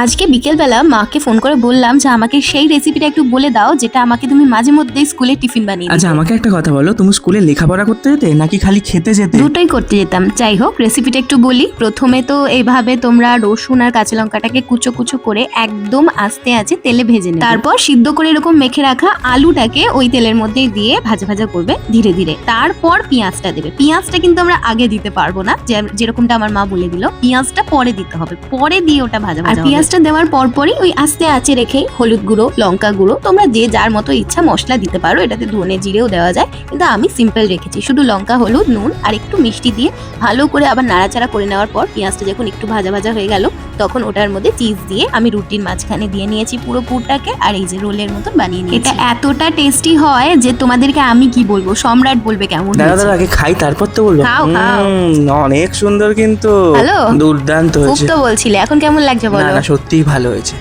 আজকে বিকেলবেলা মাকে ফোন করে বললাম যে আমাকে সেই রেসিপিটা একটু বলে দাও যেটা আমাকে তুমি মাঝে মধ্যেই স্কুলে টিফিন বানিয়ে দিতে। আচ্ছা আমাকে একটা কথা বলো, তুমি স্কুলে লেখাপড়া করতে যেতে নাকি খালি খেতে যেতে? দুটোই করতে যেতাম। যাই হোক, রেসিপিটা একটু বলি। প্রথমে তো এইভাবে তোমরা রসুন আর কাঁচা লঙ্কাটাকে কুচো কুচো করে একদম আস্তে আঁচে তেলে ভেজে নেবে। তারপর সিদ্ধ করে এরকম মেখে রাখা আলুটাকে ওই তেলের মধ্যে দিয়ে ভাজা ভাজা করবে ধীরে ধীরে। তারপর পেঁয়াজটা দেবে। পেঁয়াজটা কিন্তু আমরা আগে দিতে পারবো না, যেরকমটা আমার মা বলে দিল, পেঁয়াজটা পরে দিতে হবে, পরে দিয়ে ওটা ভাজা ভাজা। আর পেঁয়াজটা দেওয়ার পরপরই ওই আস্তে আঁচে রেখে হলুদ গুঁড়ো, লঙ্কা গুঁড়ো, তোমরা যে যার মতো ইচ্ছা মশলা দিতে পারো, এটাতে ধনে জিরেও দেওয়া যায়, কিন্তু আমি সিম্পল রেখেছি, শুধু লঙ্কা, হলুদ, নুন আর একটু মিষ্টি দিয়ে ভালো করে আবার নাড়াচাড়া করে নেওয়ার পর পেঁয়াজটা যখন একটু ভাজা ভাজা হয়ে গেল তখন ওটার মধ্যে চিজ দিয়ে আমি রুটির মাঝখানে দিয়ে নিয়েছি পুরো পুরটাকে, আর এই যে রোলের মতন বানিয়ে নিয়েছি। এটা এতটা টেস্টি হয় যে তোমাদেরকে আমি কি বলবো, সম্রাট বলবে কেমন দাদা হয়েছে। দাদা আগে খাই তারপর তো বলবো। খাও, খাও। অনেক সুন্দর কিন্তু। ভালো? দুর্দান্ত খুব হয়েছে। তো বলছিলে, এখন কেমন লাগছে না বলো? না সত্যিই ভালো হয়েছে।